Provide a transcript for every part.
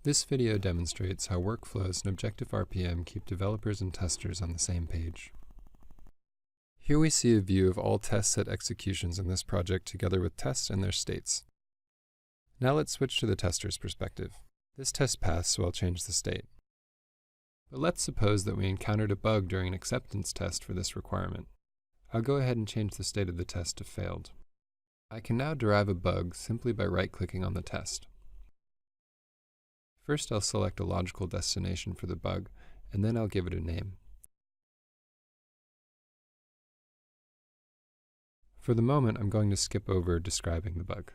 This video demonstrates how workflows in objectiF RPM keep developers and testers on the same page. Here we see a view of all test set executions in this project together with tests and their states. Now let's switch to the tester's perspective. This test passed, so I'll change the state. But let's suppose that we encountered a bug during an acceptance test for this requirement. I'll go ahead and change the state of the test to failed. I can now derive a bug simply by right-clicking on the test. First, I'll select a logical destination for the bug, and then I'll give it a name. For the moment, I'm going to skip over describing the bug.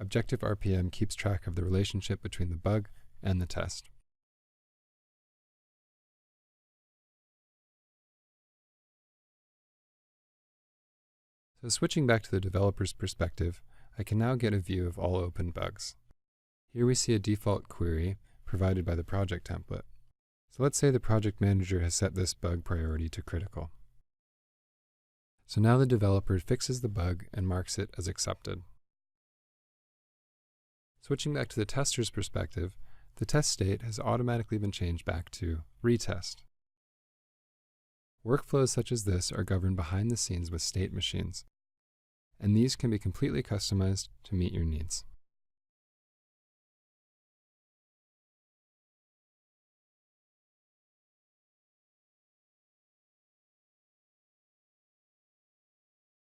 objectiF RPM keeps track of the relationship between the bug and the test. So switching back to the developer's perspective, I can now get a view of all open bugs. Here we see a default query provided by the project template. So let's say the project manager has set this bug priority to critical. So now the developer fixes the bug and marks it as accepted. Switching back to the tester's perspective, the test state has automatically been changed back to retest. Workflows such as this are governed behind the scenes with state machines, and these can be completely customized to meet your needs.